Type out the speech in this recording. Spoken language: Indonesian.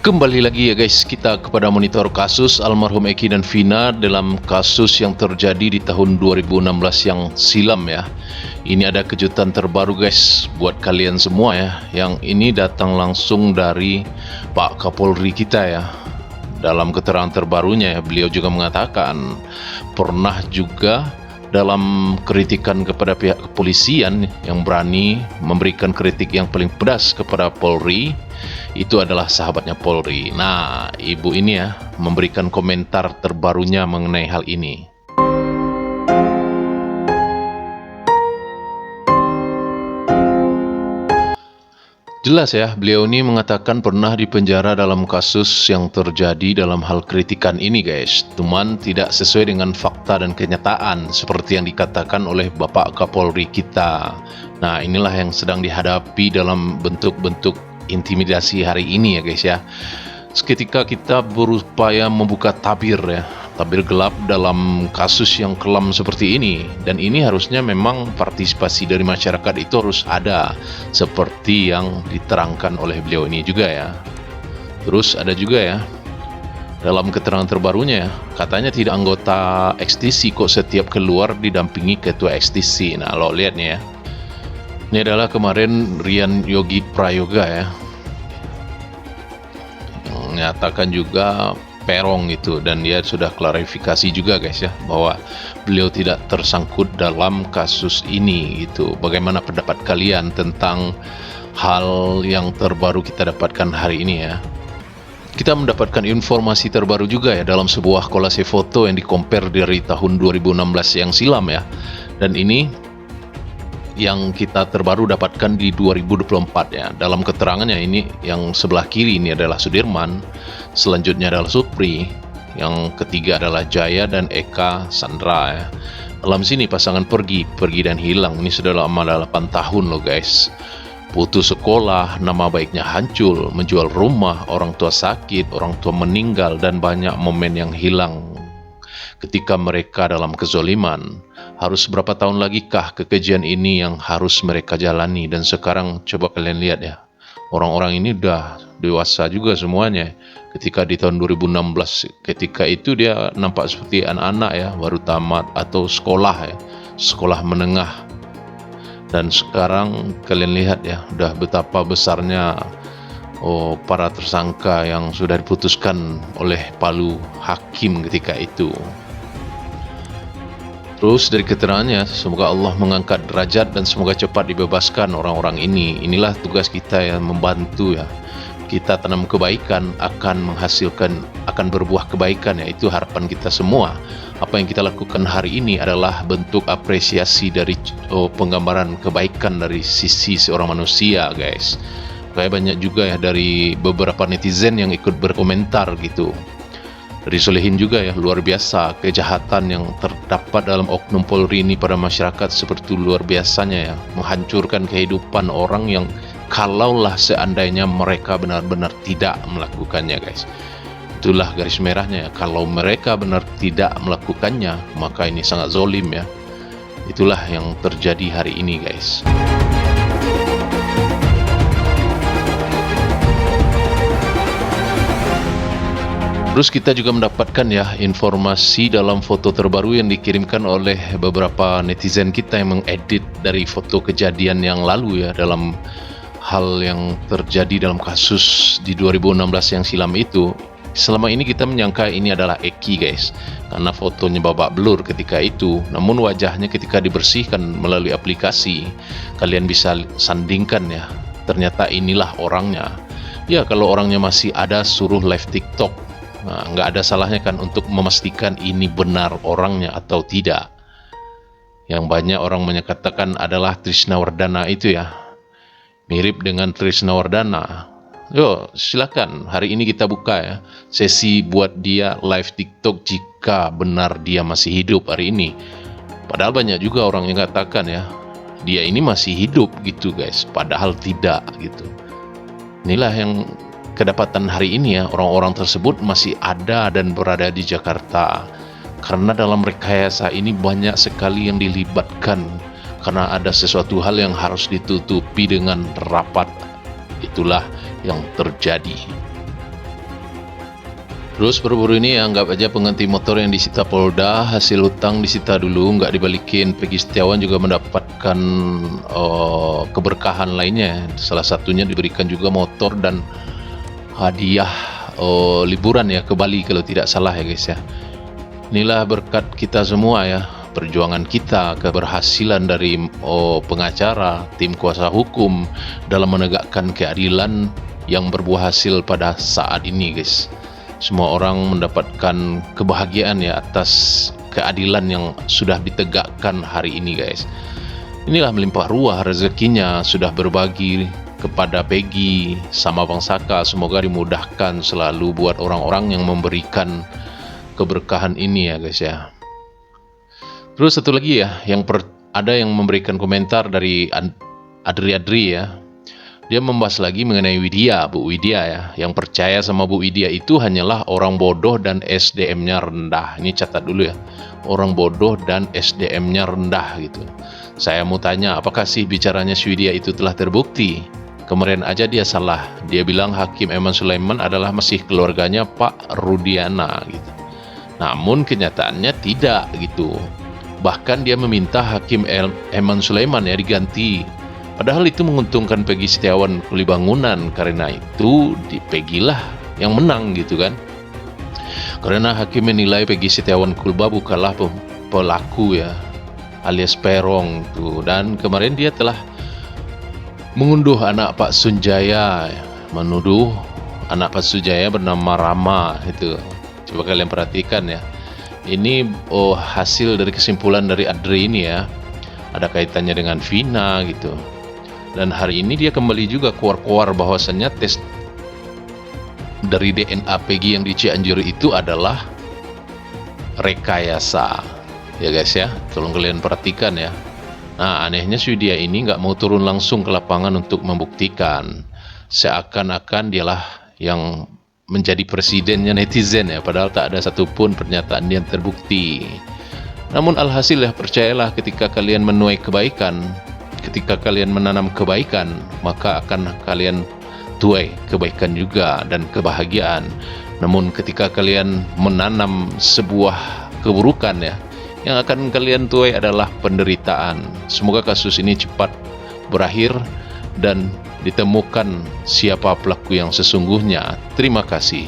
Kembali lagi ya guys, kita kepada monitor kasus almarhum Eki dan Vina dalam kasus yang terjadi di tahun 2016 yang silam ya. Ini ada kejutan terbaru guys buat kalian semua ya. Yang ini datang langsung dari Pak Kapolri kita ya. Dalam keterangan terbarunya ya, beliau juga mengatakan pernah juga dalam kritikan kepada pihak kepolisian yang berani memberikan kritik yang paling pedas kepada Polri, itu adalah sahabatnya Polri. Nah, ibu ini ya memberikan komentar terbarunya mengenai hal ini. Jelas ya, beliau ini mengatakan pernah dipenjara dalam kasus yang terjadi dalam hal kritikan ini guys. Cuman tidak sesuai dengan fakta dan kenyataan seperti yang dikatakan oleh Bapak Kapolri kita. Nah, inilah yang sedang dihadapi dalam bentuk-bentuk intimidasi hari ini ya guys ya. Seketika kita berupaya membuka tabir ya, tabir gelap dalam kasus yang kelam seperti ini. Dan ini harusnya memang partisipasi dari masyarakat itu harus ada, seperti yang diterangkan oleh beliau ini juga ya. Terus ada juga ya, dalam keterangan terbarunya ya, katanya tidak anggota XTC kok setiap keluar didampingi ketua XTC. Nah, lo lihat nih ya, ini adalah kemarin Rian Yogi Prayoga ya, menyatakan juga Perong itu, dan dia sudah klarifikasi juga guys ya, bahwa beliau tidak tersangkut dalam kasus ini gitu. Bagaimana pendapat kalian tentang hal yang terbaru kita dapatkan hari ini ya? Kita mendapatkan informasi terbaru juga ya dalam sebuah kolase foto yang di-compare dari tahun 2016 yang silam ya. Dan ini yang kita terbaru dapatkan di 2024 ya. Dalam keterangannya ini, yang sebelah kiri ini adalah Sudirman, selanjutnya adalah Supri, yang ketiga adalah Jaya dan Eka Sandra ya. Dalam sini pasangan pergi dan hilang. Ini sudah lama, 8 tahun loh guys. Putus sekolah, nama baiknya hancur, menjual rumah, orang tua sakit, orang tua meninggal, dan banyak momen yang hilang ketika mereka dalam kezoliman. Harus berapa tahun lagi kah kekejian ini yang harus mereka jalani? Dan sekarang coba kalian lihat ya, orang-orang ini udah dewasa juga semuanya. Ketika di tahun 2016, ketika itu dia nampak seperti anak-anak ya, baru tamat atau sekolah ya, sekolah menengah. Dan sekarang kalian lihat ya, udah betapa besarnya para tersangka yang sudah diputuskan oleh palu hakim ketika itu. Terus dari keterangannya, semoga Allah mengangkat derajat dan semoga cepat dibebaskan orang-orang ini. Inilah tugas kita yang membantu ya. Kita tanam kebaikan akan menghasilkan, akan berbuah kebaikan ya. Itu harapan kita semua. Apa yang kita lakukan hari ini adalah bentuk apresiasi dari penggambaran kebaikan dari sisi seorang manusia guys. Kayak banyak juga ya dari beberapa netizen yang ikut berkomentar gitu. Dari Solehin juga ya, luar biasa kejahatan yang terdapat dalam oknum Polri ini pada masyarakat, seperti luar biasanya ya, menghancurkan kehidupan orang yang kalaulah seandainya mereka benar-benar tidak melakukannya guys. Itulah garis merahnya ya, kalau mereka benar tidak melakukannya maka ini sangat zolim ya. Itulah yang terjadi hari ini guys. Terus kita juga mendapatkan ya informasi dalam foto terbaru yang dikirimkan oleh beberapa netizen kita yang mengedit dari foto kejadian yang lalu ya, dalam hal yang terjadi dalam kasus di 2016 yang silam itu. Selama ini kita menyangka ini adalah Eki guys, karena fotonya babak blur ketika itu. Namun wajahnya ketika dibersihkan melalui aplikasi, kalian bisa sandingkan ya, ternyata inilah orangnya. Ya, kalau orangnya masih ada, suruh live TikTok. Nah, nggak ada salahnya kan untuk memastikan ini benar orangnya atau tidak. Yang banyak orang menyatakan adalah Trisna Wardana itu ya, mirip dengan Trisna Wardana. Yo, silakan hari ini kita buka ya sesi buat dia live TikTok jika benar dia masih hidup hari ini. Padahal banyak juga orang yang katakan ya, dia ini masih hidup gitu guys, padahal tidak gitu. Inilah yang kedapatan hari ini ya, orang-orang tersebut masih ada dan berada di Jakarta. Karena dalam rekayasa ini banyak sekali yang dilibatkan, karena ada sesuatu hal yang harus ditutupi dengan rapat. Itulah yang terjadi. Terus baru-baru ini anggap aja pengganti motor yang disita Polda, hasil hutang disita dulu, nggak dibalikin. Peggy Setiawan juga mendapatkan keberkahan lainnya. Salah satunya diberikan juga motor dan hadiah liburan ya ke Bali kalau tidak salah ya guys ya. Inilah berkat kita semua ya, perjuangan kita, keberhasilan dari pengacara, tim kuasa hukum dalam menegakkan keadilan yang berbuah hasil pada saat ini guys. Semua orang mendapatkan kebahagiaan ya atas keadilan yang sudah ditegakkan hari ini guys. Inilah melimpah ruah rezekinya, sudah berbagi kepada Peggy sama Bang Saka. Semoga dimudahkan selalu buat orang-orang yang memberikan keberkahan ini ya guys ya. Terus satu lagi ya, ada yang memberikan komentar dari Adri ya. Dia membahas lagi mengenai Widya, Bu Widya ya. Yang percaya sama Bu Widya itu hanyalah orang bodoh dan SDM-nya rendah. Ini catat dulu ya. Orang bodoh dan SDM-nya rendah gitu. Saya mau tanya, apakah sih bicaranya si Widya itu telah terbukti? Kemarin aja dia salah. Dia bilang Hakim Eman Sulaiman adalah masih keluarganya Pak Rudiana gitu. Namun kenyataannya tidak gitu. Bahkan dia meminta Hakim Eman Sulaiman ya diganti. Padahal itu menguntungkan Peggy Setiawan Kuli Bangunan, karena itu di Peggy lah yang menang gitu kan. Karena hakim menilai Peggy Setiawan Kulba bukanlah pelaku ya, alias perong tuh. Dan kemarin dia telah mengunduh anak Pak Sunjaya, menuduh anak Pak Sunjaya bernama Rama itu. Coba kalian perhatikan ya. Ini hasil dari kesimpulan dari Adri ini ya. Ada kaitannya dengan Vina gitu. Dan hari ini dia kembali juga keluar bahwasannya tes dari DNA Peggy yang di Cianjur itu adalah rekayasa. Ya guys ya, tolong kalian perhatikan ya. Nah anehnya si dia ini nggak mau turun langsung ke lapangan untuk membuktikan. Seakan-akan dialah yang menjadi presidennya netizen ya. Padahal tak ada satupun pernyataan yang terbukti. Namun alhasil ya, percayalah ketika kalian menuai kebaikan, ketika kalian menanam kebaikan, maka akan kalian tuai kebaikan juga dan kebahagiaan. Namun ketika kalian menanam sebuah keburukan ya, yang akan kalian tuai adalah penderitaan. Semoga kasus ini cepat berakhir dan ditemukan siapa pelaku yang sesungguhnya. Terima kasih.